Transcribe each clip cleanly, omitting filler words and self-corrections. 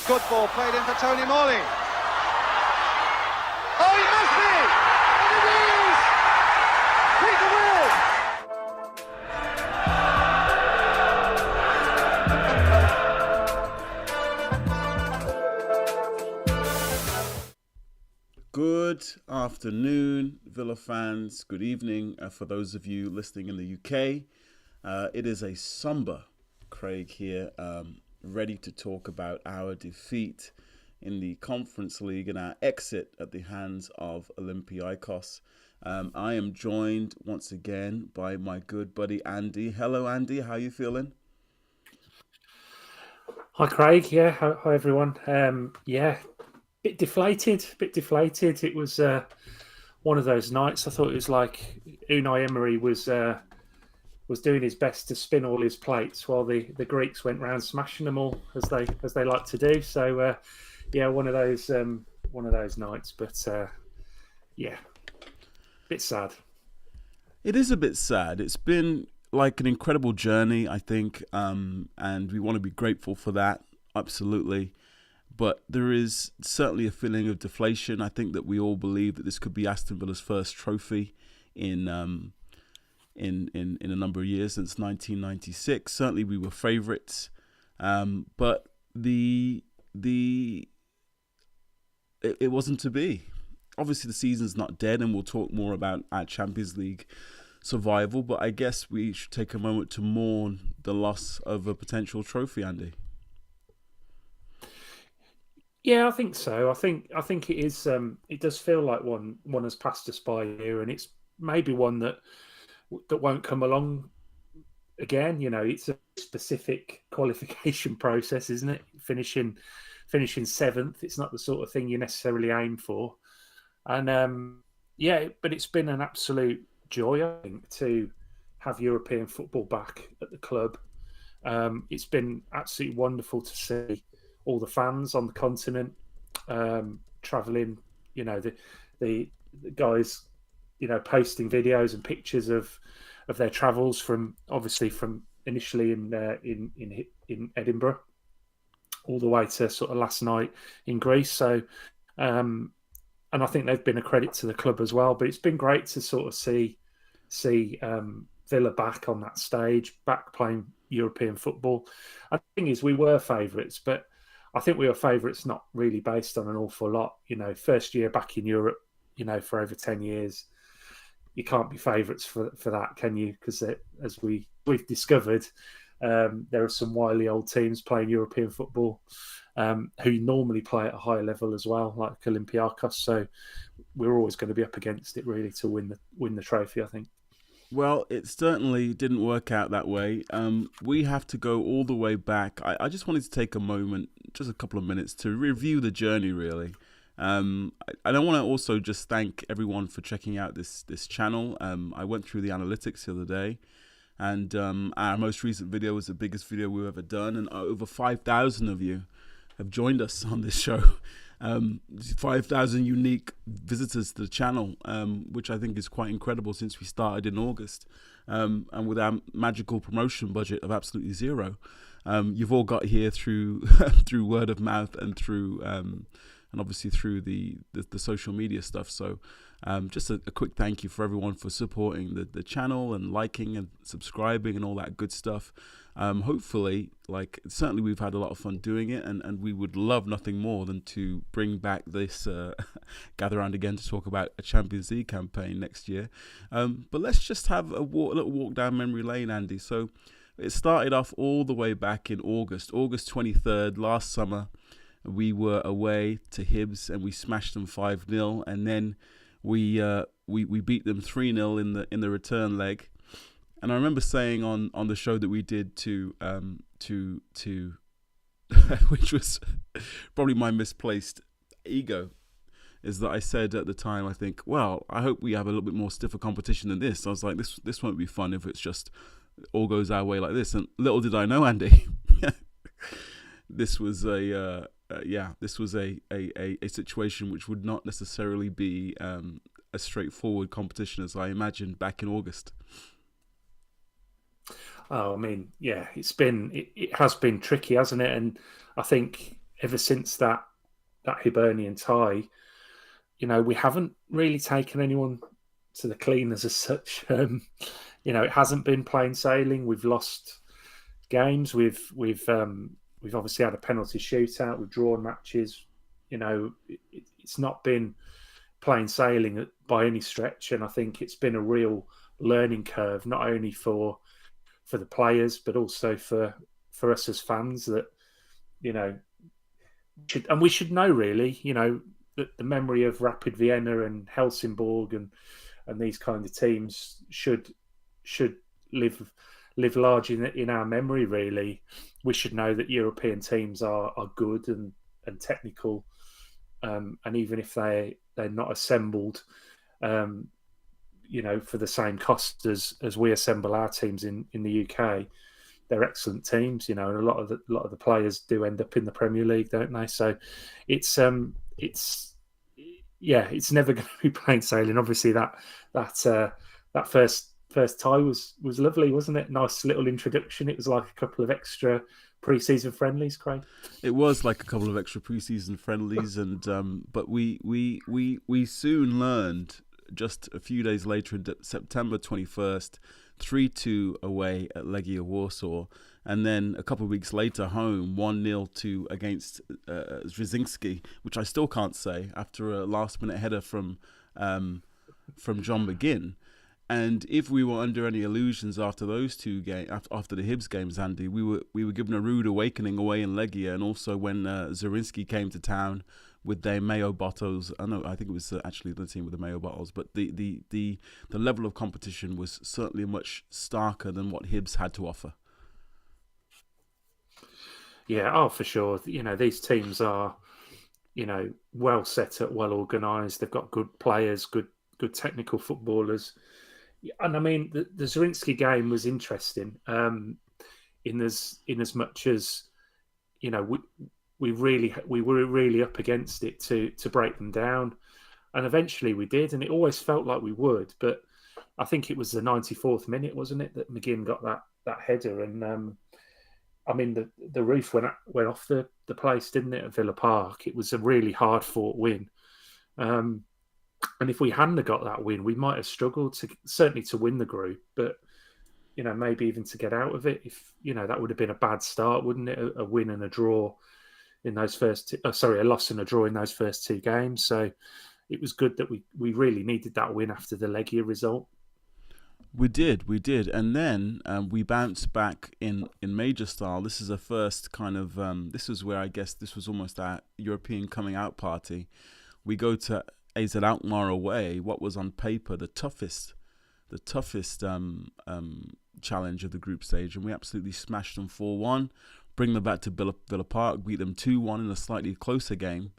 Good ball played in for Tony Morley. Oh, he must be! And it is! Peter Will! Good afternoon, Villa fans. Good evening for those of you listening in the UK. It is a somber Craig here, ready to talk about our defeat in the Conference League and our exit at the hands of Olympiacos. I am joined once again by my good buddy Andy. Hello, Andy. How are you feeling? Hi, Craig. Yeah, hi everyone. Bit deflated. It was one of those nights. I thought it was like Unai Emery was doing his best to spin all his plates while the Greeks went round smashing them all as they like to do. So one of those nights. But bit sad. It is a bit sad. It's been like an incredible journey, I think, and we want to be grateful for that. Absolutely. But there is certainly a feeling of deflation. I think that we all believe that this could be Aston Villa's first trophy in a number of years, since 1996. Certainly we were favourites. But it wasn't to be. Obviously the season's not dead, and we'll talk more about our Champions League survival. But I guess we should take a moment to mourn the loss of a potential trophy, Andy. Yeah, I think so. I think it is. It does feel like one has passed us by here, and it's maybe one that won't come along again. You know, it's a specific qualification process, isn't it? Finishing seventh. It's not the sort of thing you necessarily aim for. And but it's been an absolute joy, I think, to have European football back at the club. It's been absolutely wonderful to see all the fans on the continent traveling. You know, the guys, you know, posting videos and pictures of their travels from initially in Edinburgh all the way to sort of last night in Greece. So and I think they've been a credit to the club as well. But it's been great to sort of see Villa back on that stage, back playing European football. And the thing is, we were favourites, but I think we were favourites not really based on an awful lot. You know, first year back in Europe, you know, for over 10 years, you can't be favourites for that, can you? Because as we've discovered, there are some wily old teams playing European football who normally play at a higher level as well, like Olympiacos. So we're always going to be up against it, really, to win the trophy, I think. Well, it certainly didn't work out that way. We have to go all the way back. I just wanted to take a moment, just a couple of minutes, to review the journey, really. I want to also just thank everyone for checking out this channel. I went through the analytics the other day, and our most recent video was the biggest video we've ever done, and over 5,000 of you have joined us on this show. 5,000 unique visitors to the channel, which I think is quite incredible since we started in August, and with our magical promotion budget of absolutely zero. You've all got here through through word of mouth and through and obviously through the social media stuff. So just a quick thank you for everyone for supporting the channel and liking and subscribing and all that good stuff. Hopefully, certainly we've had a lot of fun doing it, and we would love nothing more than to bring back this gather round again to talk about a Champions League campaign next year. But let's just have a little walk down memory lane, Andy. So it started off all the way back in August 23rd, last summer. We were away to Hibs and we smashed them 5-0, and then we beat them 3-0 in the return leg. And I remember saying on the show that we did to which was probably my misplaced ego, is that I said at the time, I think, well, I hope we have a little bit more stiffer competition than this. I was like, this won't be fun if it's just all goes our way like this. And little did I know, Andy, this was a situation which would not necessarily be a straightforward competition as I imagined back in August. Oh, I mean, yeah, it has been tricky, hasn't it? And I think ever since that Hibernian tie, we haven't really taken anyone to the cleaners as such. It hasn't been plain sailing. We've lost games. We've obviously had a penalty shootout. We've drawn matches. It's not been plain sailing by any stretch, and I think it's been a real learning curve, not only for the players but also for us as fans. That we should know really. That the memory of Rapid Vienna and Helsingborg and these kind of teams should live large in our memory. Really, we should know that European teams are good and technical, and even if they're not assembled, for the same cost as we assemble our teams in the UK, they're excellent teams. And a lot of the players do end up in the Premier League, don't they? So it's never going to be plain sailing. Obviously, that first tie was lovely, wasn't it? Nice little introduction. It was like a couple of extra pre-season friendlies, Craig. It was like a couple of extra pre-season friendlies, and but we soon learned just a few days later, in September 21st, 3-2 away at Legia Warsaw, and then a couple of weeks later home 1-0 against Brzezinski, which I still can't say after a last-minute header from John McGinn. And if we were under any illusions after those two games, after the Hibs games, Andy, we were given a rude awakening away in Legia, and also when Zerinski came to town with their Mayo bottles. I think it was actually the team with the Mayo bottles, but the level of competition was certainly much starker than what Hibs had to offer. Yeah, for sure. These teams are, well set up, well organised. They've got good players, good technical footballers. And I mean, the Zerinski game was interesting in as much as, we were really up against it to break them down. And eventually we did, and it always felt like we would. But I think it was the 94th minute, wasn't it, that McGinn got that header. And I mean, the roof went off the place, didn't it, at Villa Park? It was a really hard-fought win. And if we hadn't have got that win, we might have struggled certainly to win the group, but maybe even to get out of it. If that would have been a bad start, wouldn't it? A win and a draw in those a loss and a draw in those first two games. So it was good that we really needed that win after the Legia result. We did, and then we bounced back in major style. This is a first kind of. This was where I guess this was almost our European coming out party. We go to AZ Alkmaar away, what was on paper the toughest challenge of the group stage, and we absolutely smashed them 4-1, bring them back to Villa Park, beat them 2-1 in a slightly closer game,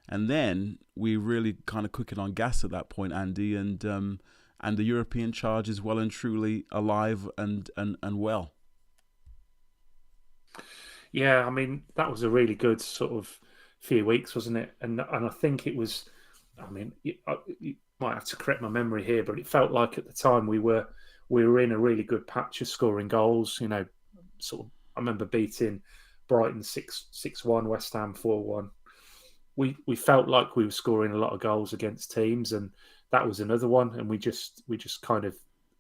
and then we really kind of quickened on gas at that point, Andy, and the European charge is well and truly alive and well. Yeah, I mean, that was a really good sort of few weeks, wasn't it? And I think it was. I mean, you might have to correct my memory here, but it felt like at the time we were in a really good patch of scoring goals. Sort of. I remember beating Brighton 6-1, West Ham 4-1. We felt like we were scoring a lot of goals against teams, and that was another one. And we just kind of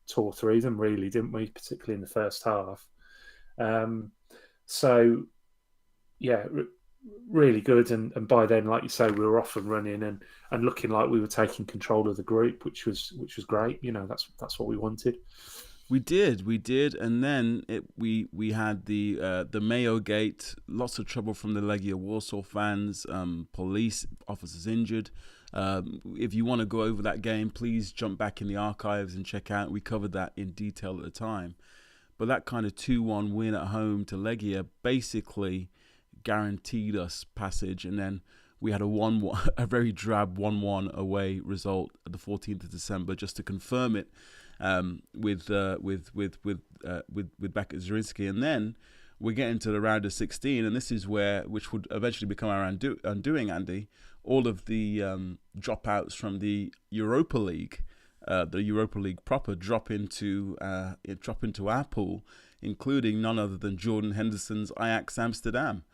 tore through them, really, didn't we? Particularly in the first half. So, yeah. Really good, and by then, like you say, we were off and running and looking like we were taking control of the group, which was great. That's what we wanted. We did, and then we had the Mayo Gate, lots of trouble from the Legia Warsaw fans, police officers injured. If you want to go over that game, please jump back in the archives and check out. We covered that in detail at the time, but that kind of 2-1 win at home to Legia basically guaranteed us passage, and then we had a very drab 1-1 away result at the 14th of December just to confirm it with back at Zerinski, and then we get into the round of 16, and this is which would eventually become our undoing, Andy. All of the dropouts from the Europa League, proper drop into our pool, including none other than Jordan Henderson's Ajax Amsterdam.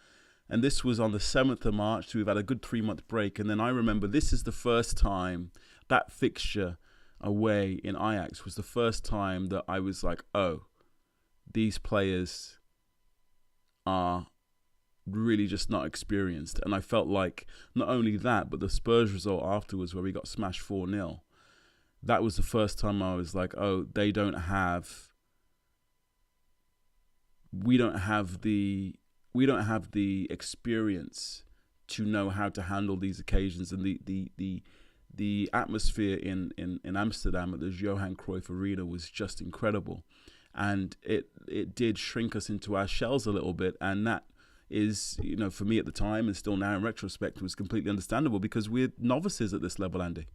And this was on the 7th of March, so we've had a good 3-month break. And then I remember this is the first time, that fixture away in Ajax was the first time that I was like, oh, these players are really just not experienced. And I felt like not only that, but the Spurs result afterwards where we got smashed 4-0, that was the first time I was like, oh, we don't have the experience to know how to handle these occasions. And the atmosphere in Amsterdam at the Johan Cruyff Arena was just incredible. And it did shrink us into our shells a little bit. And that is, for me at the time and still now in retrospect, was completely understandable because we're novices at this level, Andy.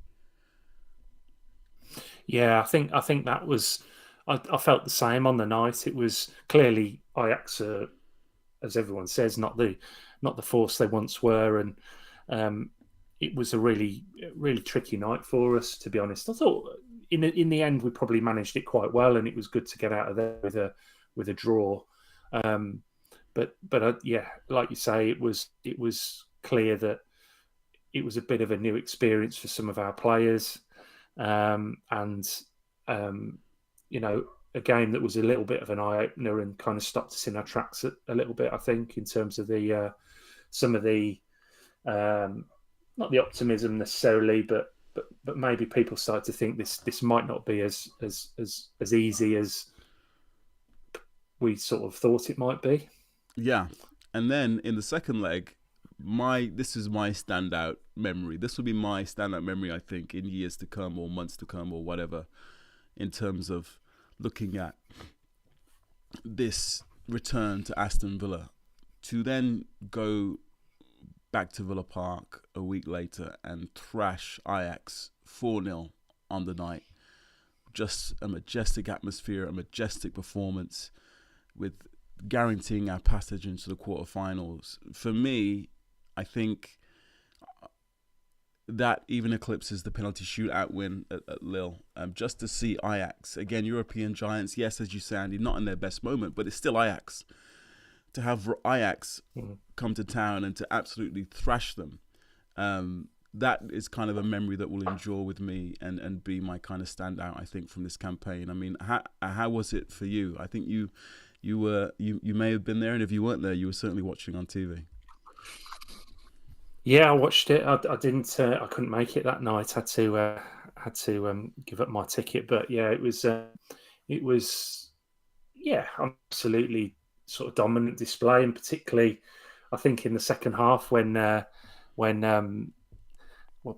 Yeah, I think that was. I felt the same on the night. It was clearly Ajax, as everyone says, not the force they once were, and it was a really tricky night for us, to be honest. I thought in the end we probably managed it quite well, and it was good to get out of there with a draw. But yeah, like you say, it was clear that it was a bit of a new experience for some of our players. A game that was a little bit of an eye-opener and kind of stopped us in our tracks a little bit, I think, in terms of the some of the not the optimism necessarily, but maybe people started to think this might not be as easy as we sort of thought it might be. Yeah, and then in the second leg, this is my standout memory. This will be my standout memory, I think, in years to come or months to come or whatever, in terms of looking at this return to Aston Villa, to then go back to Villa Park a week later and thrash Ajax 4-0 on the night. Just a majestic atmosphere, a majestic performance with guaranteeing our passage into the quarterfinals. For me, I think that even eclipses the penalty shootout win at Lille. Just to see Ajax, again, European giants, yes, as you say, Andy, not in their best moment, but it's still Ajax. To have Ajax come to town and to absolutely thrash them, that is kind of a memory that will endure with me and be my kind of standout, I think, from this campaign. I mean, how was it for you? I think you may have been there, and if you weren't there, you were certainly watching on TV. Yeah, I watched it. I didn't. I couldn't make it that night. Had to give up my ticket. But yeah, it was absolutely sort of dominant display, and particularly, I think in the second half when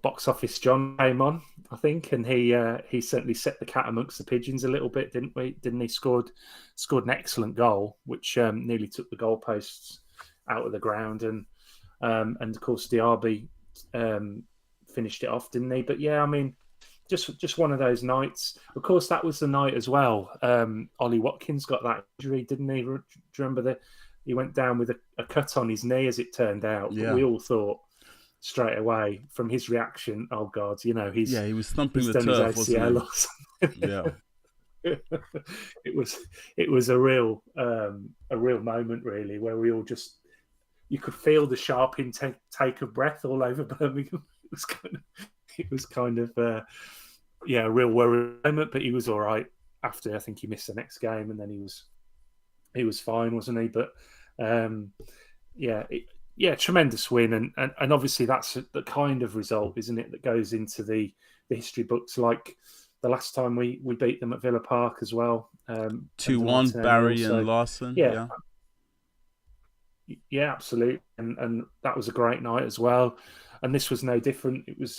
Box Office John came on, I think, and he certainly set the cat amongst the pigeons a little bit, didn't he? Scored an excellent goal, which nearly took the goalposts out of the ground, and of course Diaby finished it off, didn't he? But yeah, I mean, just one of those nights. Of course, that was the night as well. Ollie Watkins got that injury, didn't he? Do you remember he went down with a cut on his knee, as it turned out. Yeah. But we all thought straight away from his reaction, oh God, he was thumping the turf, wasn't he? Yeah. It was a real moment, really, where we all just, you could feel the sharp intake of breath all over Birmingham. It was kind of a real worry moment, but he was all right after. I think he missed the next game, and then he was fine, wasn't he? But tremendous win, and obviously that's the kind of result, isn't it, that goes into the history books, like the last time we beat them at Villa Park as well. 2-1, Barry and Larson. Yeah, absolutely, and that was a great night as well. And this was no different. It was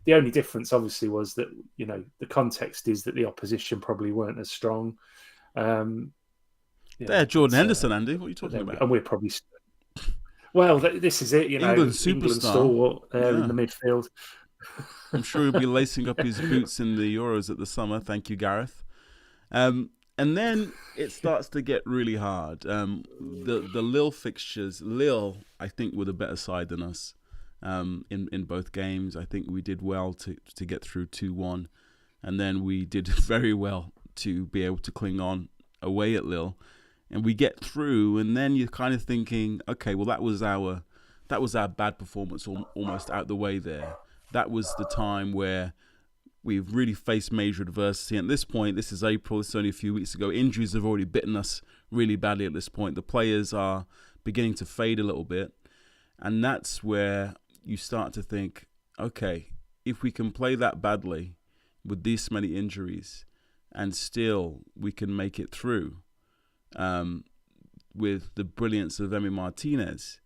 the only difference, obviously, was that the context is that the opposition probably weren't as strong. They're Jordan Henderson, Andy. What are you talking about? And we're probably this is it. England superstar stalwart in the midfield. I'm sure he'll be lacing up his boots in the Euros at the summer. Thank you, Gareth. And then it starts to get really hard. The Lille fixtures, Lille, I think, were the better side than us in both games. I think we did well to get through 2-1. And then we did very well to be able to cling on away at Lille and we get through, and then you're kind of thinking, okay, well that was our bad performance almost out the way there. That was the time where we've really faced major adversity. At this point, this is April, it's only a few weeks ago. Injuries have already bitten us really badly at this point. The players are beginning to fade a little bit. And that's where you start to think, okay, if we can play that badly with this many injuries and still we can make it through with the brilliance of Emi Martinez,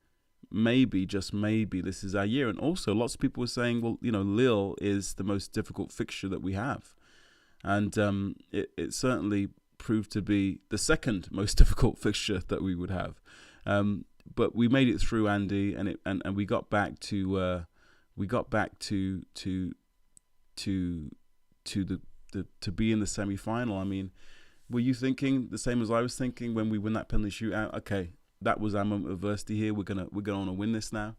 maybe, just maybe, this is our year. And also, lots of people were saying, well, Lille is the most difficult fixture that we have. And it certainly proved to be the second most difficult fixture that we would have. But we made it through, Andy, and we got back to be in the semi-final. I mean, were you thinking the same as I was thinking when we win that penalty shootout? Okay, that was our moment of adversity here. We're gonna win this now.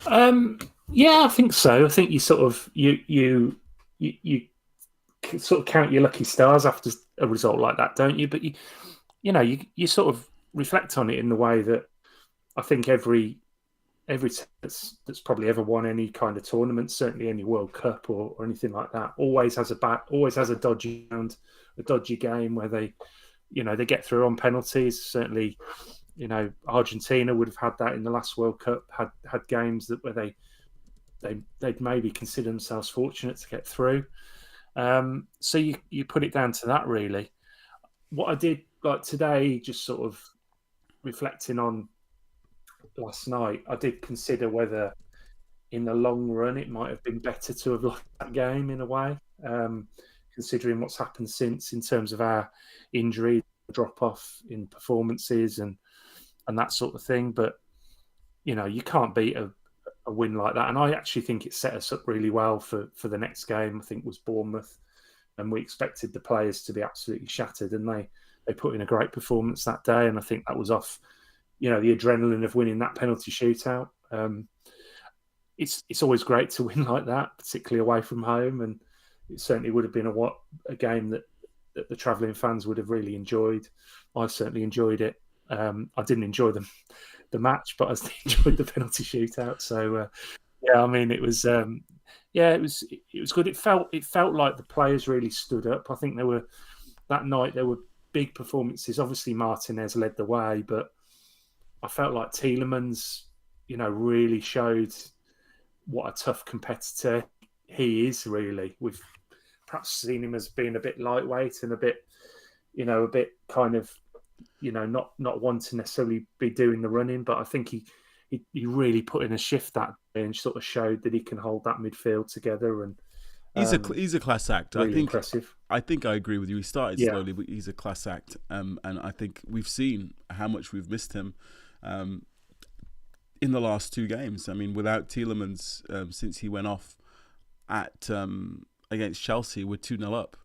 Yeah, I think so. I think you sort of you sort of count your lucky stars after a result like that, don't you? But you sort of reflect on it in the way that I think every team that's probably ever won any kind of tournament, certainly any World Cup or anything like that, always has a dodgy round, a dodgy game where they get through on penalties. Certainly, Argentina would have had that in the last World Cup. Had games where they'd maybe consider themselves fortunate to get through. So you put it down to that, really. What I did like today, just sort of reflecting on last night, I did consider whether in the long run it might have been better to have lost that game in a way, considering what's happened since in terms of our injury, drop off in performances and that sort of thing. But you can't beat a win like that, and I actually think it set us up really well for the next game. I think it was Bournemouth, and we expected the players to be absolutely shattered, and they put in a great performance that day, and I think that was off the adrenaline of winning that penalty shootout. It's always great to win like that, particularly away from home, and it certainly would have been a game that the travelling fans would have really enjoyed. I certainly enjoyed it. I didn't enjoy the match, but I enjoyed the penalty shootout. So I mean, it was it was good. It felt like the players really stood up. I think that night there were big performances. Obviously, Martinez led the way, but I felt like Tielemans, really showed what a tough competitor he is. Really, we've perhaps seen him as being a bit lightweight and a bit kind of, not wanting to necessarily be doing the running. But I think he really put in a shift that day and sort of showed that he can hold that midfield together. And he's a class act. Really impressive. I think I agree with you. He started slowly, but he's a class act. And I think we've seen how much we've missed him in the last two games. I mean, without Tielemans, since he went off at against Chelsea, we're 2-0 up.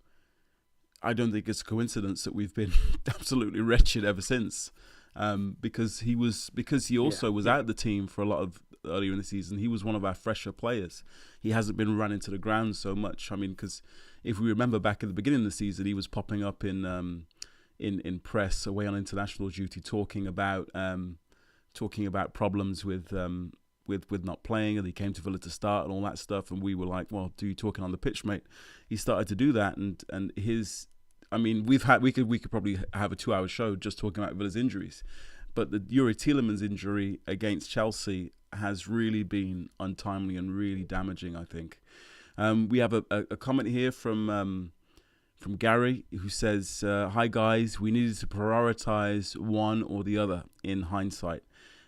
I don't think it's a coincidence that we've been absolutely wretched ever since. Because he also was out of the team for a lot of earlier in the season. He was one of our fresher players. He hasn't been run into the ground so much. I mean, because if we remember back at the beginning of the season, he was popping up in press away on international duty, talking about problems with not playing, and he came to Villa to start and all that stuff. And we were like, well, do you talking on the pitch, mate? He started to do that, and his. I mean, we could probably have a 2-hour show just talking about Villa's injuries, but the Youri Tielemans injury against Chelsea has really been untimely and really damaging, I think. We have a comment here from Gary, who says, "Hi guys, we needed to prioritise one or the other in hindsight."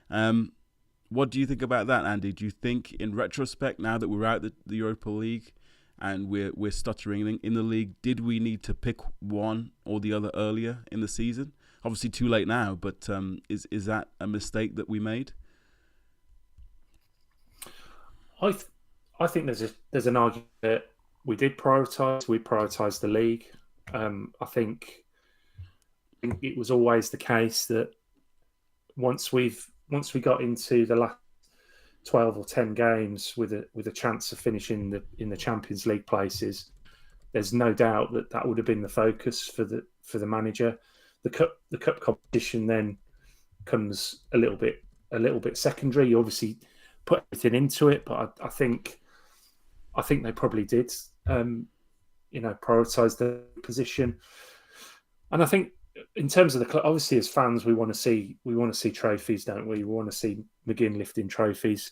What do you think about that, Andy? Do you think, in retrospect, now that we're out the Europa League and we're stuttering in the league, did we need to pick one or the other earlier in the season? Obviously too late now, but is that a mistake that we made? I think there's an argument that we did prioritise. We prioritised the league. I think it was always the case that once we got into the last 12 or 10 games with a chance of finishing in the Champions League places, there's no doubt that would have been the focus for the manager. The cup competition then comes a little bit secondary. You obviously put everything into it, but I think they probably did, prioritise the position. And I think in terms of the club, obviously as fans, we want to see trophies, don't we? We want to see McGinn lifting trophies.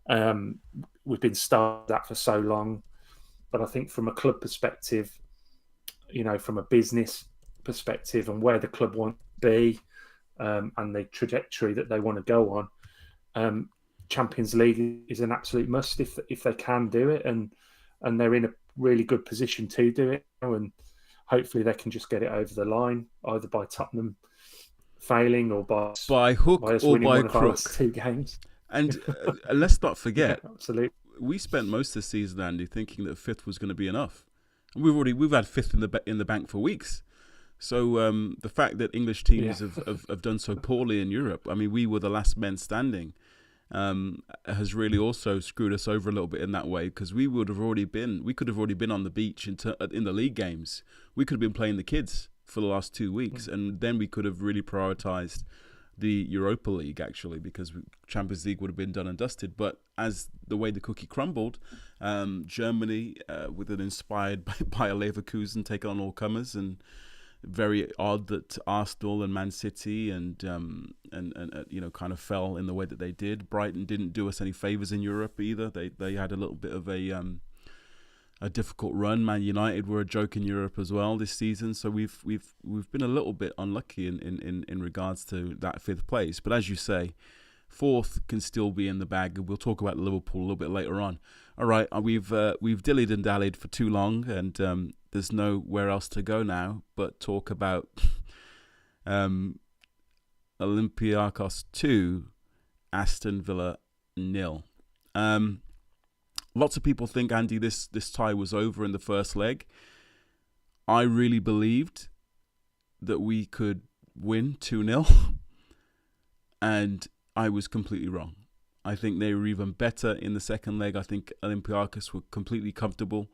We've been starved that for so long, but I think from a club perspective, from a business perspective, and where the club want to be, and the trajectory that they want to go on, Champions League is an absolute must if they can do it, and they're in a really good position to do it, and hopefully they can just get it over the line, either by Tottenham failing or by hook us or winning by one of our crook. last 2 games. And let's not forget, absolutely, we spent most of the season, Andy, thinking that 5th was going to be enough, and we've had 5th in the bank for weeks. So the fact that English teams have done so poorly in Europe, I mean, we were the last men standing, has really also screwed us over a little bit in that way, because we could have already been on the beach in the league games. We could have been playing the kids for the last 2 weeks, and then we could have really prioritised the Europa League, actually, because Champions League would have been done and dusted. But as the way the cookie crumbled, Germany, with an inspired by a Leverkusen, taking on all comers, and very odd that Arsenal and Man City and kind of fell in the way that they did. Brighton didn't do us any favours in Europe either. They had a little bit of a difficult run. Man United were a joke in Europe as well this season. So we've been a little bit unlucky in regards to that 5th place. But as you say, 4th can still be in the bag. We'll talk about Liverpool a little bit later on. All right, we've dillied and dallied for too long, and there's nowhere else to go now but talk about Olympiacos 2, Aston Villa 0. Lots of people think, Andy, this tie was over in the first leg. I really believed that we could win 2-0, and I was completely wrong. I think they were even better in the second leg. I think Olympiacos were completely comfortable.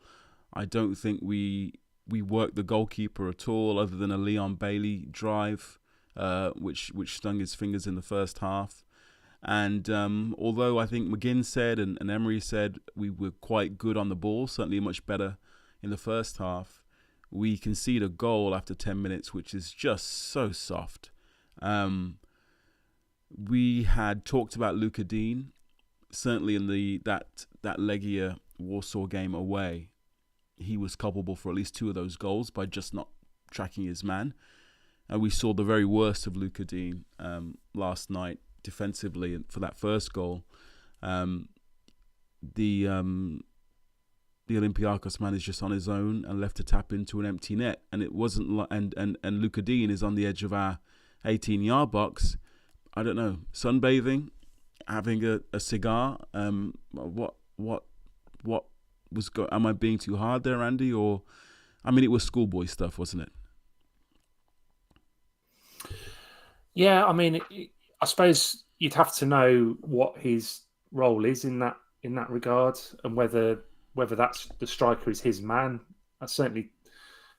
I don't think we worked the goalkeeper at all, other than a Leon Bailey drive, which stung his fingers in the first half. And although I think McGinn said and Emery said we were quite good on the ball, certainly much better in the first half, we concede a goal after 10 minutes, which is just so soft. We had talked about Luka Dean, certainly in that Legia Warsaw game away. He was culpable for at least 2 of those goals by just not tracking his man. And we saw the very worst of Luka Dean last night defensively for that first goal. The Olympiacos man is just on his own and left to tap into an empty net. And it wasn't and Luka Dean is on the edge of our 18-yard box. I don't know, sunbathing, having a cigar. What was am I being too hard there, Andy? Or, I mean, it was schoolboy stuff, wasn't it? Yeah, I mean, I suppose you'd have to know what his role is in that regard, and whether that's the striker is his man. Certainly,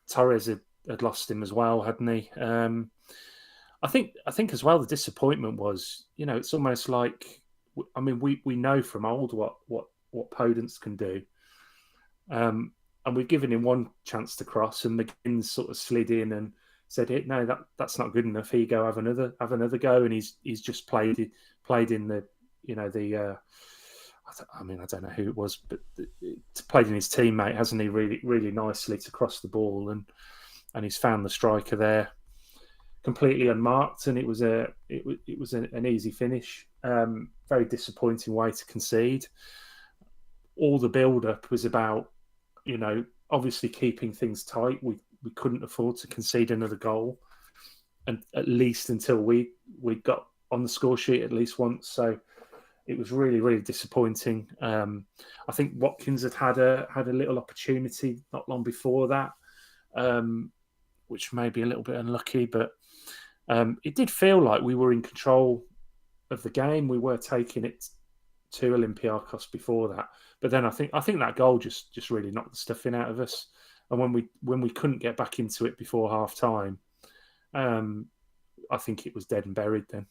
Torres had lost him as well, hadn't he? I think as well the disappointment was, it's almost like, I mean, we know from old what Podence can do, and we've given him one chance to cross, and McGinn sort of slid in and said, "No, that's not good enough. Here you go, have another go." And he's just played in the I don't know who it was, but played in his teammate, hasn't he? Really, really nicely to cross the ball, and he's found the striker there, completely unmarked, and it was an easy finish. Very disappointing way to concede. All the build-up was about, obviously keeping things tight. We couldn't afford to concede another goal, and at least until we got on the score sheet at least once. So it was really, really disappointing. I think Watkins had a little opportunity not long before that, which may be a little bit unlucky, but it did feel like we were in control of the game. We were taking it to Olympiacos before that, but then I think that goal just really knocked the stuffing out of us. And when we couldn't get back into it before half time, I think it was dead and buried then.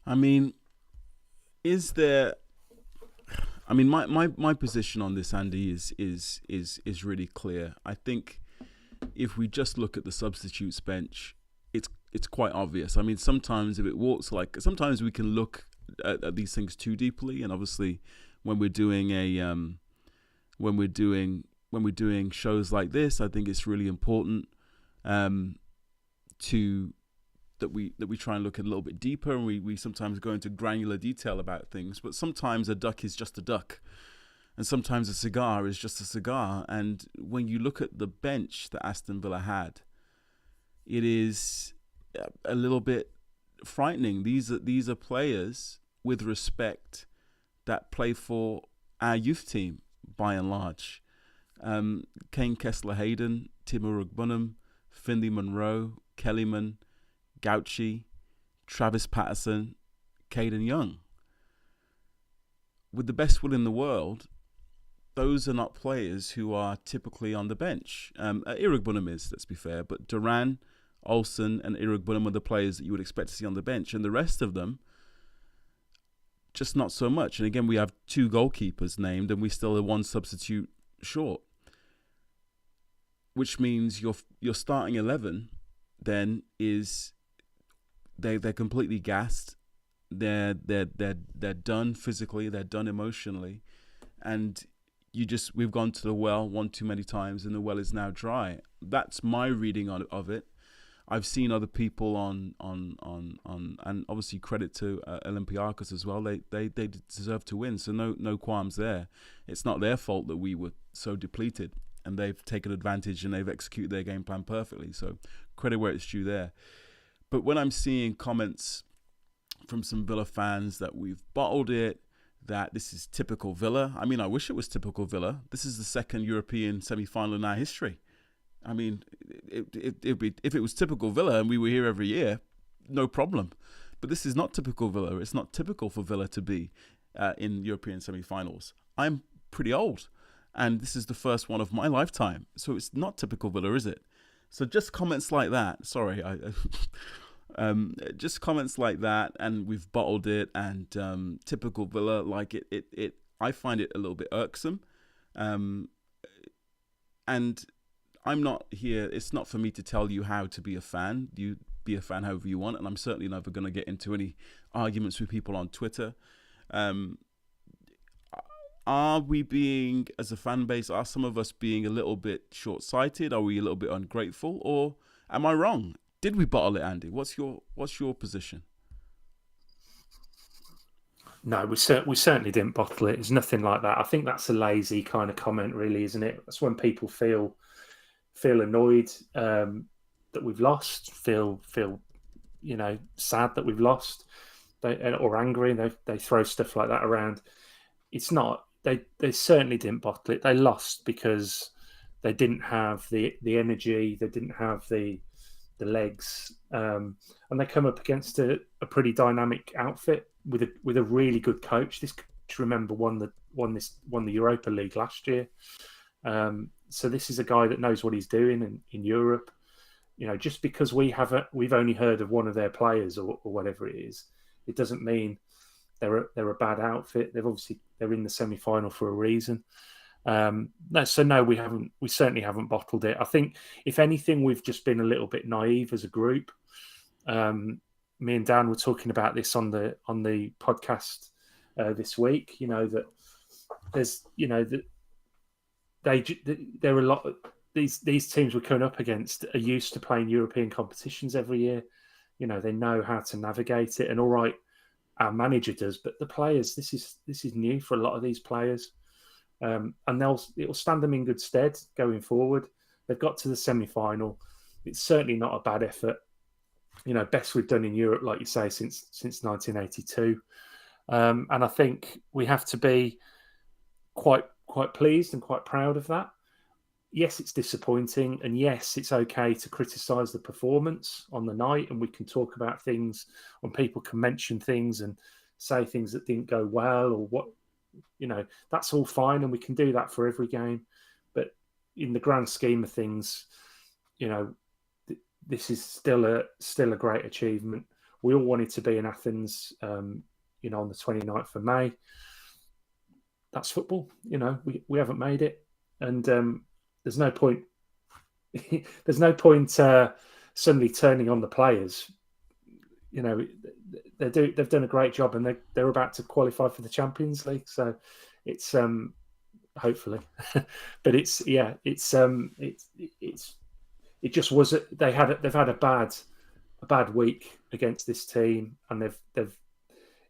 I mean, is there? I mean, my position on this, Andy, is really clear. I think if we just look at the substitutes bench, it's quite obvious. I mean, sometimes if it walks sometimes we can look at these things too deeply, and obviously when we're doing when we're doing shows like this, I think it's really important that we try and look a little bit deeper, and we sometimes go into granular detail about things. But sometimes a duck is just a duck, and sometimes a cigar is just a cigar. And when you look at the bench that Aston Villa had, it is a little bit frightening. These are players, with respect, that play for our youth team by and large. Kane Kessler-Hayden, Timur Ogbunam, Finley Monroe, Kellyman, Gauchi, Travis Patterson, Caden Young. With the best will in the world, those are not players who are typically on the bench. Irogbunam is, let's be fair, but Duran, Olsen, and Irogbunam are the players that you would expect to see on the bench, and the rest of them, just not so much. And again, we have 2 goalkeepers named, and we still are 1 substitute short, which means your starting 11 then is they're completely gassed. They're done physically. They're done emotionally, and we've gone to the well one too many times, and the well is now dry. That's my reading of it. I've seen other people on and obviously credit to Olympiacos as well. They deserve to win, so no qualms there. It's not their fault that we were so depleted, and they've taken advantage and they've executed their game plan perfectly. So credit where it's due there. But when I'm seeing comments from some Villa fans that we've bottled it, that this is typical Villa. I mean, I wish it was typical Villa. This is the second European semi-final in our history. I mean, it'd be, if it was typical Villa and we were here every year, no problem. But this is not typical Villa. It's not typical for Villa to be in European semi-finals. I'm pretty old, and this is the first one of my lifetime. So it's not typical Villa, is it? So just comments like that. Sorry, just comments like that, and we've bottled it. And typical Villa, like it. I find it a little bit irksome. And I'm not here. It's not for me to tell you how to be a fan. You be a fan however you want, and I'm certainly never going to get into any arguments with people on Twitter. Are we being, as a fan base, are some of us being a little bit short-sighted? Are we a little bit ungrateful? Or am I wrong? Did we bottle it, Andy? What's your position? No, we certainly didn't bottle it. It's nothing like that. I think that's a lazy kind of comment, really, isn't it? That's when people feel annoyed that we've lost, feel sad that we've lost, or angry, and they throw stuff like that around. It's not. They certainly didn't bottle it. They lost because they didn't have the energy. They didn't have the legs, and they come up against a pretty dynamic outfit with a really good coach. This coach, remember, won the Europa League last year. So this is a guy that knows what he's doing in Europe. Just because we've only heard of one of their players or whatever it is, it doesn't mean they're a bad outfit. They're in the semi-final for a reason. We certainly haven't bottled it. I think if anything, we've just been a little bit naive as a group. Me and Dan were talking about this on the podcast this week. That there's that there are a lot of these teams we're coming up against are used to playing European competitions every year. They know how to navigate it, and all right, our manager does, but the players, this is new for a lot of these players, and it'll stand them in good stead going forward. They've got to the semi-final. It's certainly not a bad effort. Best we've done in Europe, like you say, since 1982, and I think we have to be quite pleased and quite proud of that. Yes, it's disappointing, and yes, it's okay to criticise the performance on the night, and we can talk about things, and people can mention things and say things that didn't go well, or what, that's all fine, and we can do that for every game. But in the grand scheme of things, this is still a great achievement. We all wanted to be in Athens, on the 29th of May. That's football. We haven't made it, and there's no point. There's no point suddenly turning on the players. They've done a great job, and they're about to qualify for the Champions League. So it's hopefully, but it just was. They've had a bad week against this team, and they've.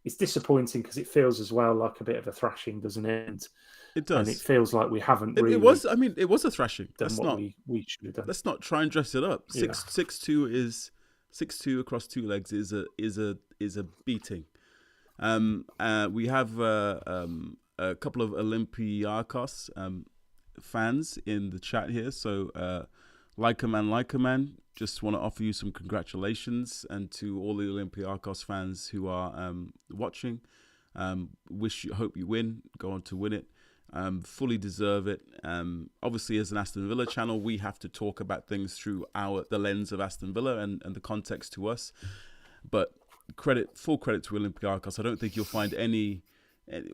It's disappointing because it feels as well like a bit of a thrashing, doesn't it? And it does. And it feels like we haven't really. It was. I mean, it was a thrashing. Done what we should have done. Let's not try and dress it up. 6-2 is 6-2 across two legs is a beating. We have a couple of Olympiacos fans in the chat here. So, like a man, just want to offer you some congratulations, and to all the Olympiacos fans who are watching, hope you win, go on to win it. Fully deserve it. Obviously, as an Aston Villa channel, we have to talk about things through the lens of Aston Villa and the context to us. But full credit to Olympiacos. I don't think you'll find any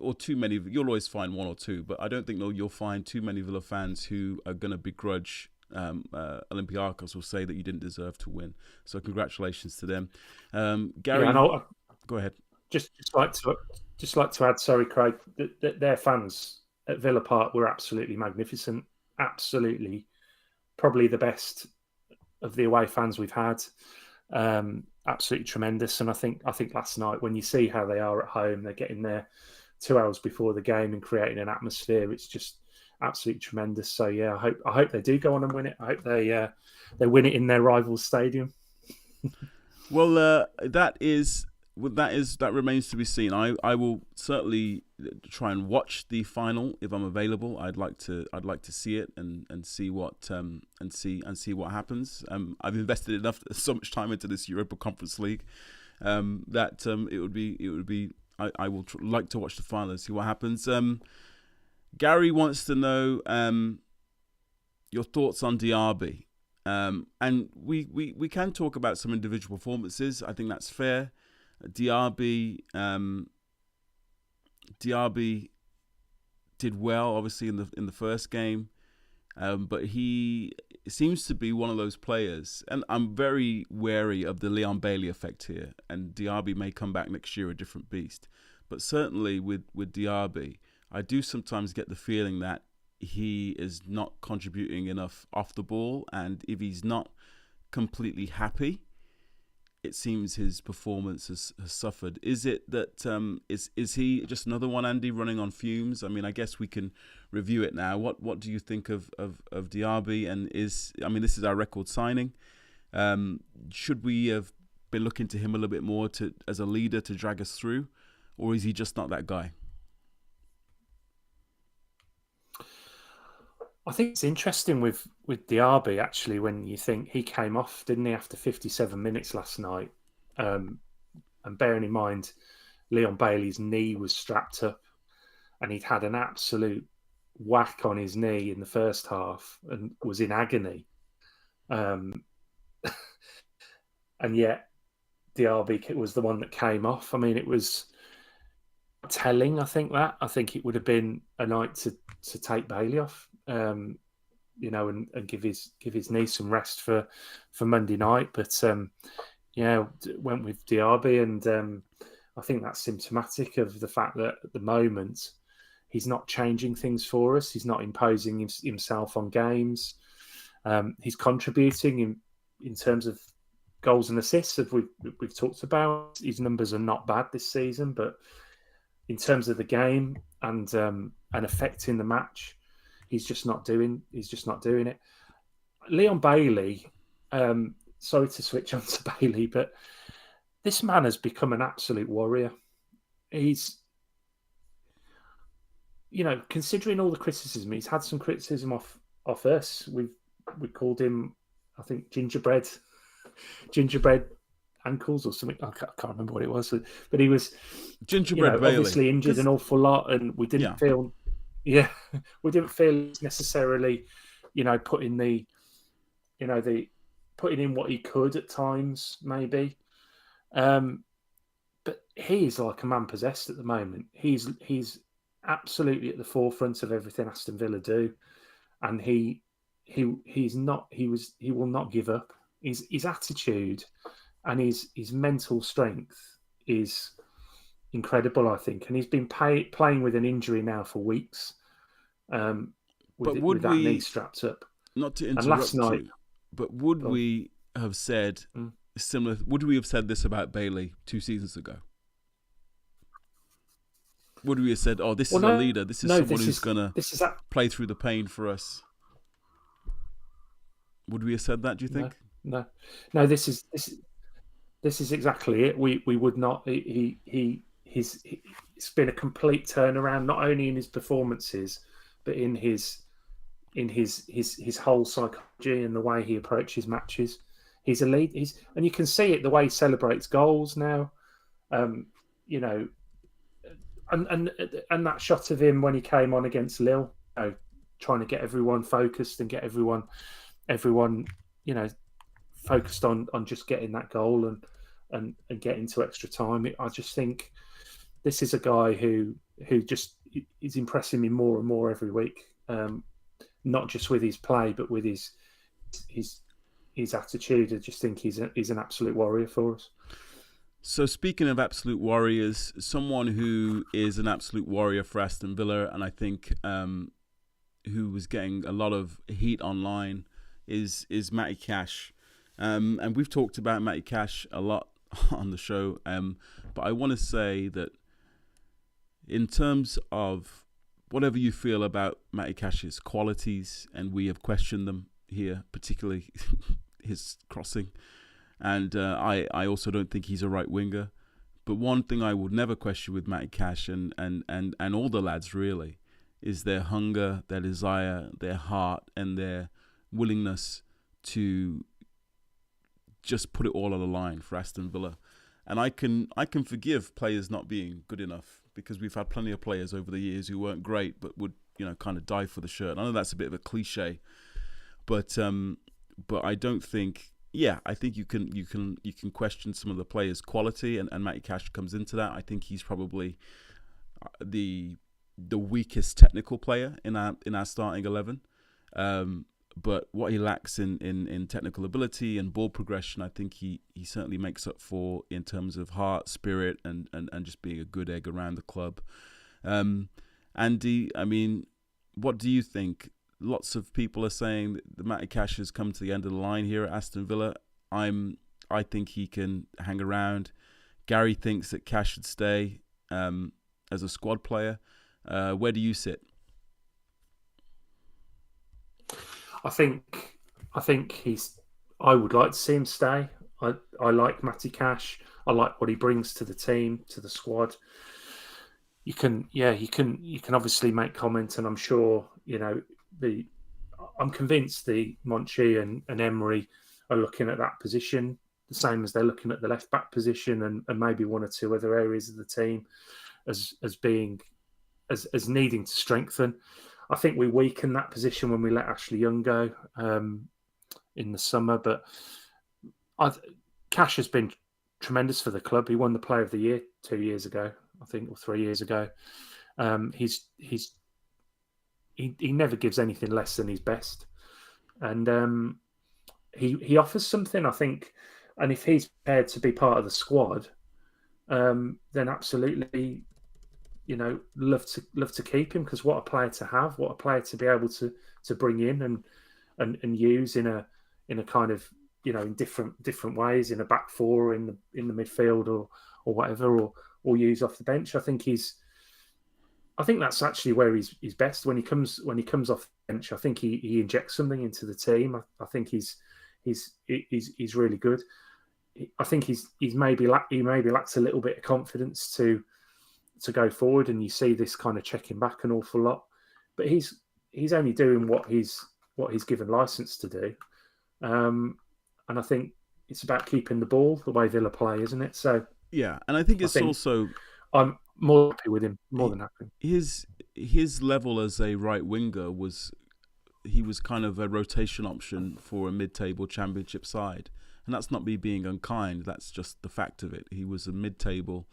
or too many. You'll always find one or two, but I don't think you'll find too many Villa fans who are going to begrudge Olympiacos or say that you didn't deserve to win. So congratulations to them. Gary, go ahead. Just like to add, sorry, Craig, that their fans at Villa Park were absolutely magnificent. Absolutely, probably the best of the away fans we've had. Absolutely tremendous. And I think last night, when you see how they are at home, they're getting there 2 hours before the game and creating an atmosphere. It's just absolutely tremendous. So yeah, I hope they do go on and win it. I hope they win it in their rival's stadium. Well, that remains to be seen. I will certainly try and watch the final if I'm available. I'd like to see it and see what happens. I've invested so much time into this Europa Conference League that it would be. I will like to watch the final and see what happens. Gary wants to know your thoughts on Diaby, and we can talk about some individual performances. I think that's fair. Diaby did well, obviously in the first game, but he seems to be one of those players, and I'm very wary of the Leon Bailey effect here. And Diaby may come back next year a different beast, but certainly with Diaby, I do sometimes get the feeling that he is not contributing enough off the ball, and if he's not completely happy, it seems his performance has suffered. Is it that is he just another one, Andy, running on fumes? I mean, I guess we can review it now. What do you think of Diaby? And this is our record signing. Should we have been looking to him a little bit more as a leader to drag us through, or is he just not that guy? I think it's interesting with Diaby, actually, when you think he came off, didn't he, after 57 minutes last night? And bearing in mind, Leon Bailey's knee was strapped up and he'd had an absolute whack on his knee in the first half and was in agony. And yet Diaby was the one that came off. I mean, it was telling, I think it would have been a night to take Bailey off. And give his knee some rest for Monday night. But went with Diaby, and I think that's symptomatic of the fact that at the moment he's not changing things for us. He's not imposing himself on games. He's contributing in terms of goals and assists, as we've talked about. His numbers are not bad this season, but in terms of the game and affecting the match, he's just not doing it. Leon Bailey, sorry to switch on to Bailey, but this man has become an absolute warrior. He's, considering all the criticism, he's had some criticism off us. We called him, I think, gingerbread ankles or something. I can't remember what it was, but he was gingerbread Bailey, obviously injured an awful lot, and we didn't feel. Yeah, we didn't feel necessarily, putting putting in what he could at times, maybe. But he's like a man possessed at the moment. He's absolutely at the forefront of everything Aston Villa do, and he will not give up. His attitude and his mental strength is incredible, I think. And he's been playing with an injury now for weeks, with that knee strapped up. Not to interrupt you, but would we have said similar? Would we have said this about Bailey 2 seasons ago? Would we have said, "Oh, this is a leader. This is someone who's gonna play through the pain for us"? Would we have said that? Do you think? No. This is exactly it. We would not. It's been a complete turnaround, not only in his performances, but in his whole psychology and the way he approaches matches. He's a lead. And you can see it the way he celebrates goals now. And that shot of him when he came on against Lille, trying to get everyone focused and get everyone, focused on just getting that goal and getting to extra time. I just think this is a guy who just is impressing me more and more every week. Not just with his play, but with his attitude. I just think he's an absolute warrior for us. So speaking of absolute warriors, someone who is an absolute warrior for Aston Villa, and I think who was getting a lot of heat online, is Matty Cash. And we've talked about Matty Cash a lot on the show, but I want to say that in terms of whatever you feel about Matty Cash's qualities, and we have questioned them here, particularly his crossing, and I also don't think he's a right winger. But one thing I would never question with Matty Cash and all the lads really is their hunger, their desire, their heart, and their willingness to just put it all on the line for Aston Villa. And I can forgive players not being good enough, because we've had plenty of players over the years who weren't great but would kind of die for the shirt. I know that's a bit of a cliche, but I don't think. Yeah, I think you can question some of the players' quality, and Matty Cash comes into that. I think he's probably the weakest technical player in our starting 11. But what he lacks in technical ability and ball progression, I think he certainly makes up for in terms of heart, spirit, and just being a good egg around the club. Andy, I mean, what do you think? Lots of people are saying that Matty Cash has come to the end of the line here at Aston Villa. I think he can hang around. Gary thinks that Cash should stay as a squad player. Where do you sit? I think I would like to see him stay. I like Matty Cash. I like what he brings to the team, to the squad. You can obviously make comments, and I'm sure I'm convinced the Monchi and Emery are looking at that position the same as they're looking at the left back position and maybe one or two other areas of the team as needing to strengthen. I think we weakened that position when we let Ashley Young go in the summer, but Cash has been tremendous for the club. He won the Player of the Year 2 years ago, I think, or 3 years ago. He never gives anything less than his best, and he offers something, I think. And if he's prepared to be part of the squad, then absolutely, love to keep him, because what a player to have, what a player to be able to bring in and use in a kind of in different ways, in a back four, in the midfield or whatever, or use off the bench. I think that's actually where he's best when he comes off the bench. I think he injects something into the team. I think he's really good. I think he maybe lacks a little bit of confidence to go forward, and you see this kind of checking back an awful lot. But he's only doing what he's given license to do, and I think it's about keeping the ball the way Villa play, isn't it? So yeah, and I think also I'm more happy with him, more than happy. His level as a right winger was he was kind of a rotation option for a mid-table championship side. And that's not me being unkind. That's just the fact of it. He was a mid-table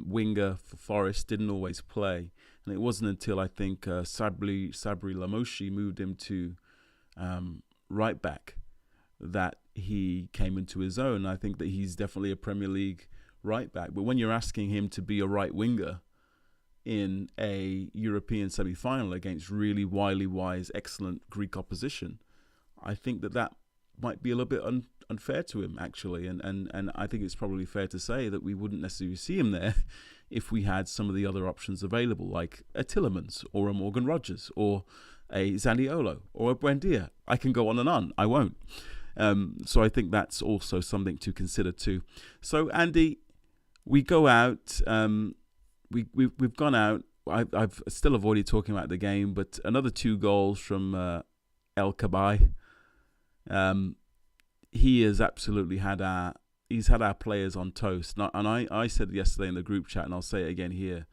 winger for Forest, didn't always play. And it wasn't until I think Sabri Lamoshi moved him to right back that he came into his own. I think that he's definitely a Premier League right back. But when you're asking him to be a right winger in a European semi-final against really wily wise, excellent Greek opposition, I think that might be a little bit unfair to him, actually. And I think it's probably fair to say that we wouldn't necessarily see him there if we had some of the other options available, like a Tillemans or a Morgan Rogers or a Zaniolo or a Buendia. I can go on and on. I won't. So I think that's also something to consider too. So Andy, we go out. We've gone out. I've still avoided talking about the game, but another 2 goals from El Kaabi. He has absolutely had our players on toast. And I said yesterday in the group chat, and I'll say it again here,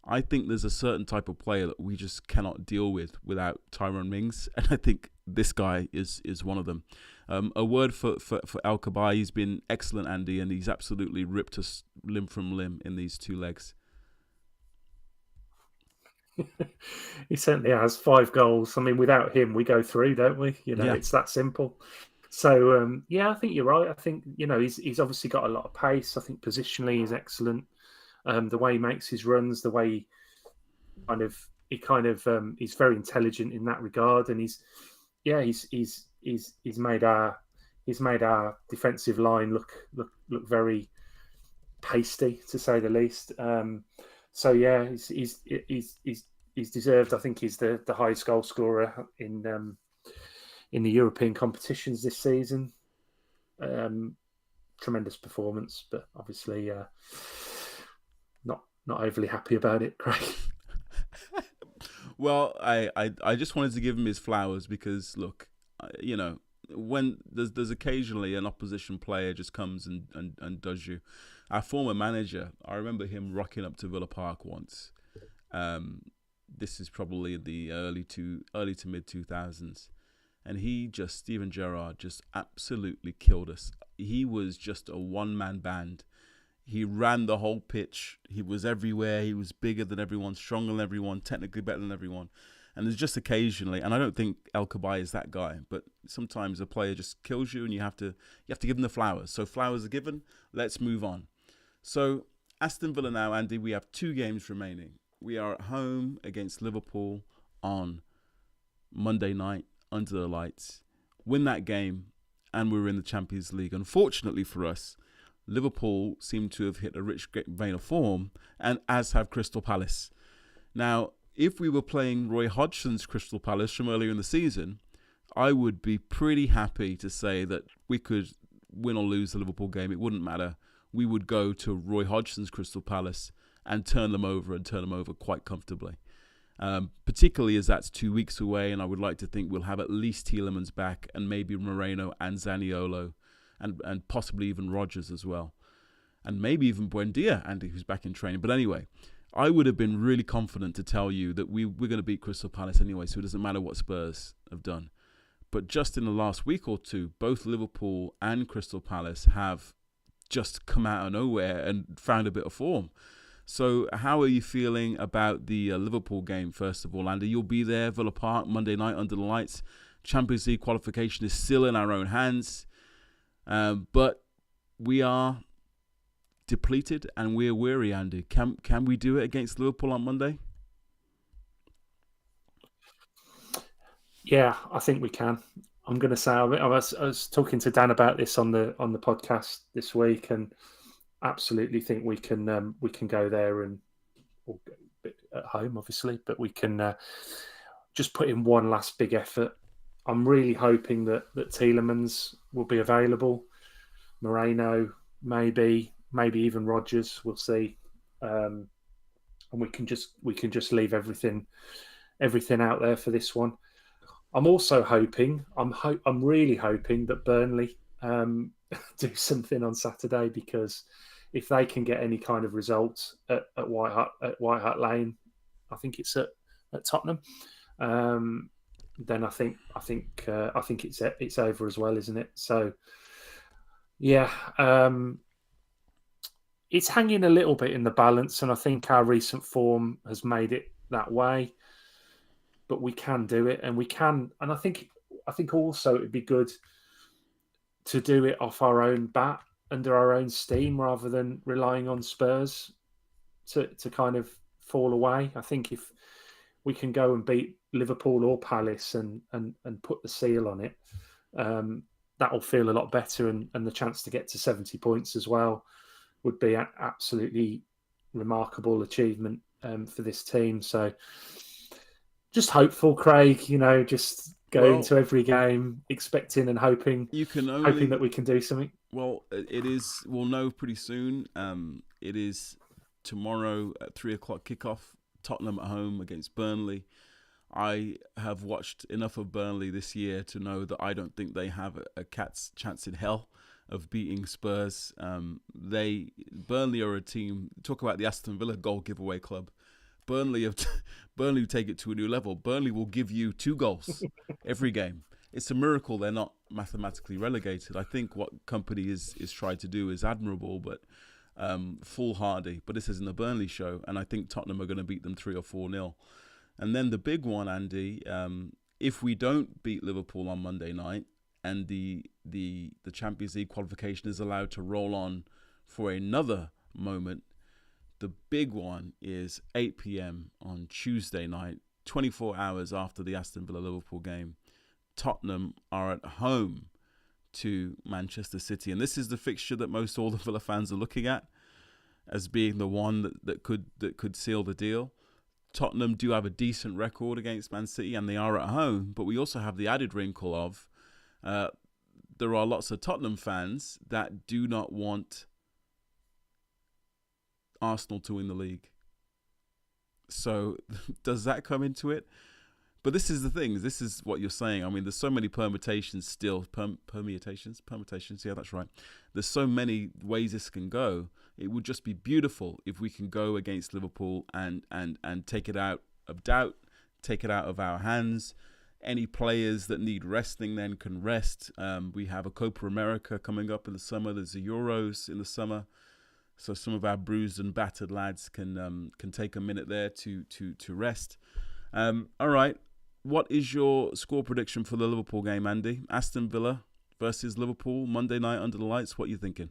I think there's a certain type of player that we just cannot deal with without Tyrone Mings, and I think this guy is one of them. A word for El Kaabi. He's been excellent, Andy, and he's absolutely ripped us limb from limb in these 2 legs. He certainly has 5 goals. I mean, without him, we go through, don't we? It's that simple. So, I think you're right. I think, he's obviously got a lot of pace. I think positionally he's excellent. The way he makes his runs, the way he's very intelligent in that regard. And he's made our defensive line look very pasty, to say the least. He's deserved. I think he's the highest goal scorer in the European competitions this season. Tremendous performance, but obviously not overly happy about it, Craig. Well, I just wanted to give him his flowers because, look, when there's occasionally an opposition player just comes and does you. Our former manager, I remember him rocking up to Villa Park once. This is probably the early to mid 2000s. And Steven Gerrard just absolutely killed us. He was just a one-man band. He ran the whole pitch. He was everywhere. He was bigger than everyone, stronger than everyone, technically better than everyone. And there's just occasionally, and I don't think El Kaabi is that guy, but sometimes a player just kills you and you have to give them the flowers. So flowers are given. Let's move on. So Aston Villa now, Andy, we have 2 games remaining. We are at home against Liverpool on Monday night under the lights. Win that game and we're in the Champions League. Unfortunately for us, Liverpool seem to have hit a rich vein of form, and as have Crystal Palace. Now, if we were playing Roy Hodgson's Crystal Palace from earlier in the season, I would be pretty happy to say that we could win or lose the Liverpool game. It wouldn't matter. We would go to Roy Hodgson's Crystal Palace and turn them over quite comfortably. Particularly as that's 2 weeks away, and I would like to think we'll have at least Tillemans back and maybe Moreno and Zaniolo and possibly even Rogers as well. And maybe even Buendia, Andy, who's back in training. But anyway, I would have been really confident to tell you that we're going to beat Crystal Palace anyway, so it doesn't matter what Spurs have done. But just in the last week or two, both Liverpool and Crystal Palace have just come out of nowhere and found a bit of form. So how are you feeling about the Liverpool game, first of all, Andy? You'll be there, Villa Park, Monday night under the lights. Champions League qualification is still in our own hands. But we are depleted and we're weary, Andy. Can we do it against Liverpool on Monday? Yeah, I think we can. I'm going to say I was talking to Dan about this on the podcast this week, and absolutely think we can go there and at home, obviously, but we can just put in one last big effort. I'm really hoping that Tillemans will be available. Moreno, maybe even Rogers. We'll see, and we can just leave everything out there for this one. I'm also hoping. I'm really hoping that Burnley do something on Saturday, because if they can get any kind of result at White Hart Lane, I think it's at Tottenham. then I think it's over as well, isn't it? So yeah, it's hanging a little bit in the balance, and I think our recent form has made it that way. But we can do it, and we can, and I think also it'd be good to do it off our own bat, under our own steam, rather than relying on Spurs to kind of fall away. I think if we can go and beat Liverpool or Palace and put the seal on it, that'll feel a lot better, and the chance to get to 70 points as well would be an absolutely remarkable achievement for this team. So just hopeful, Craig, just go into every game expecting and hoping that we can do something. Well, we'll know pretty soon. It is tomorrow at 3:00 kickoff, Tottenham at home against Burnley. I have watched enough of Burnley this year to know that I don't think they have a cat's chance in hell of beating Spurs. Burnley are a team, talk about the Aston Villa goal giveaway club. Burnley take it to a new level. Burnley will give you 2 goals every game. It's a miracle they're not mathematically relegated. I think what Company is tried to do is admirable, but foolhardy. But this isn't a Burnley show, and I think Tottenham are going to beat them 3 or 4-0. And then the big one, Andy, if we don't beat Liverpool on Monday night, and the Champions League qualification is allowed to roll on for another moment, the big one is 8 p.m. on Tuesday night, 24 hours after the Aston Villa-Liverpool game. Tottenham are at home to Manchester City. And this is the fixture that most all the Villa fans are looking at as being the one that could seal the deal. Tottenham do have a decent record against Man City, and they are at home. But we also have the added wrinkle of there are lots of Tottenham fans that do not want Arsenal to win the league. So does that come into it? But this is the thing. This is what you're saying. I mean, there's so many permutations still. Permutations? Yeah, that's right. There's so many ways this can go. It would just be beautiful if we can go against Liverpool and take it out of doubt, take it out of our hands. Any players that need resting then can rest. We have a Copa America coming up in the summer. There's the Euros in the summer. So some of our bruised and battered lads can take a minute there to rest. All right. What is your score prediction for the Liverpool game, Andy? Aston Villa versus Liverpool, Monday night under the lights. What are you thinking?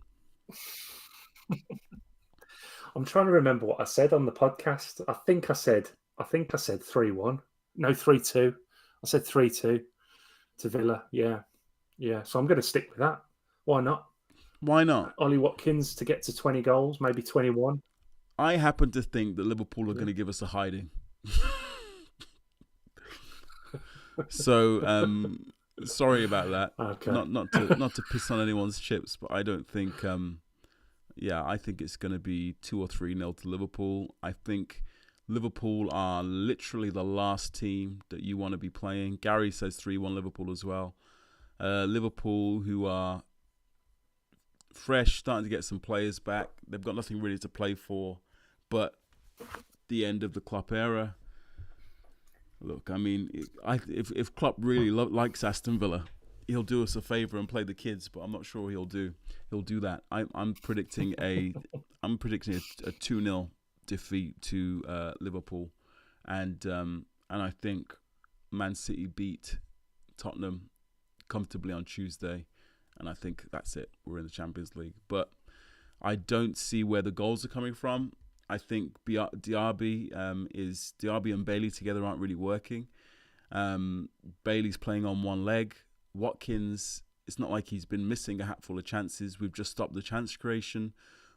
I'm trying to remember what I said on the podcast. I think I said 3-1. No, 3-2. I said 3-2 to Villa. Yeah. So I'm going to stick with that. Why not? Why not? Ollie Watkins to get to 20 goals, maybe 21. I happen to think that Liverpool are going to give us a hiding. So sorry about that. Okay. Not to piss on anyone's chips, but I don't think. I think it's going to be 2 or 3-0 to Liverpool. I think Liverpool are literally the last team that you want to be playing. Gary says 3-1 Liverpool as well. Liverpool, who are fresh, starting to get some players back. They've got nothing really to play for, but the end of the Klopp era. Look, I mean, if Klopp really likes Aston Villa, he'll do us a favour and play the kids. But I'm not sure he'll do that. I'm predicting a 2-0 defeat to Liverpool, and I think Man City beat Tottenham comfortably on Tuesday, and I think that's it. We're in the Champions League, but I don't see where the goals are coming from. I think Diaby and Bailey together aren't really working. Bailey's playing on one leg. Watkins, it's not like he's been missing a hatful of chances. We've just stopped the chance creation.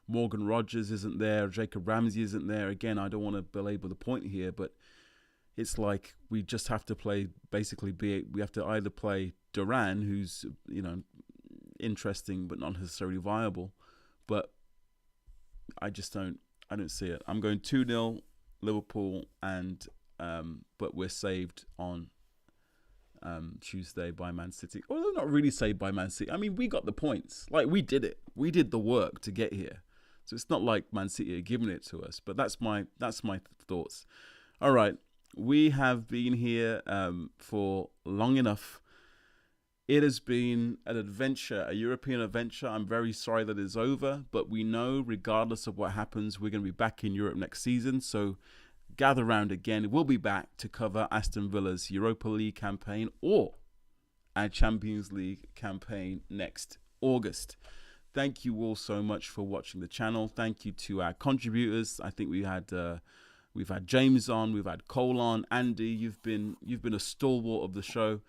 Morgan Rogers isn't there. Jacob Ramsey isn't there. Again, I don't want to belabor the point here, but it's like we just have to play. Basically, we have to either play Duran, who's interesting but not necessarily viable, but I don't see it. I'm going 2-0 Liverpool, and but we're saved on Tuesday by Man City. Although not really saved by Man City. I mean, we got the points. Like, we did it. We did the work to get here. So it's not like Man City are giving it to us. But that's my thoughts. All right. We have been here for long enough. It has been an adventure, a European adventure. I'm very sorry that it's over, but we know regardless of what happens, we're going to be back in Europe next season. So gather round again. We'll be back to cover Aston Villa's Europa League campaign or our Champions League campaign next August. Thank you all so much for watching the channel. Thank you to our contributors. I think we've had James on, we've had Cole on, Andy. You've been a stalwart of the show.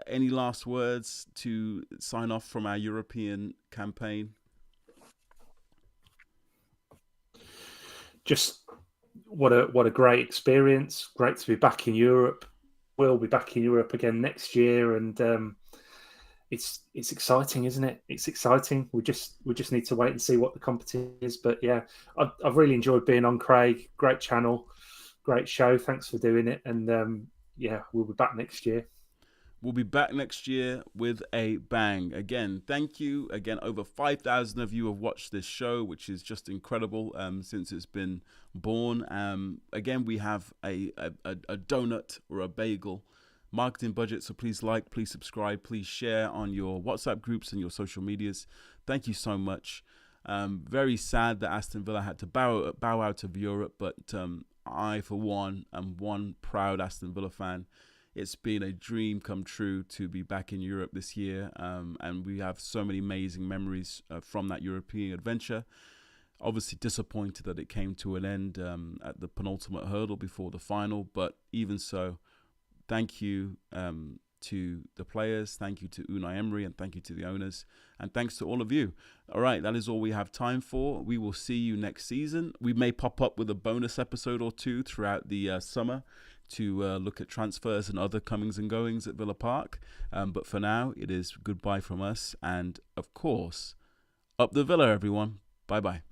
Any last words to sign off from our European campaign? Just what a great experience. Great to be back in Europe. We'll be back in Europe again next year, and it's exciting, isn't it? It's exciting. We just need to wait and see what the competition is. But yeah, I've really enjoyed being on, Craig. Great channel, great show. Thanks for doing it, and yeah, we'll be back next year. We'll be back next year with a bang. Again, thank you. Again, over 5,000 of you have watched this show, which is just incredible since it's been born. Again, we have a donut or a bagel marketing budget, so please like, please subscribe, please share on your WhatsApp groups and your social medias. Thank you so much. Very sad that Aston Villa had to bow out of Europe, but I, for one, am one proud Aston Villa fan. It's been a dream come true to be back in Europe this year, and we have so many amazing memories from that European adventure. Obviously disappointed that it came to an end at the penultimate hurdle before the final, but even so, thank you to the players, thank you to Unai Emery, and thank you to the owners, and thanks to all of you. All right, that is all we have time for. We will see you next season. We may pop up with a bonus episode or two throughout the summer to look at transfers and other comings and goings at Villa Park. But for now, it is goodbye from us. And of course, up the Villa, everyone. Bye-bye.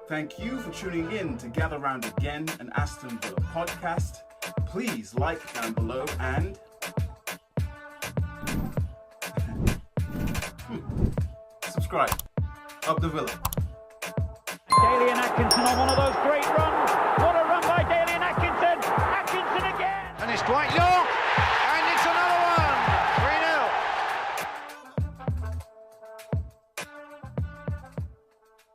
Thank you for tuning in to Gather Round Again, an Aston Villa podcast. Please like down below and subscribe. Up the Villa. Daly and Atkinson on one of those great runs. What a run by Daly and Atkinson. Atkinson again. And it's Dwight York.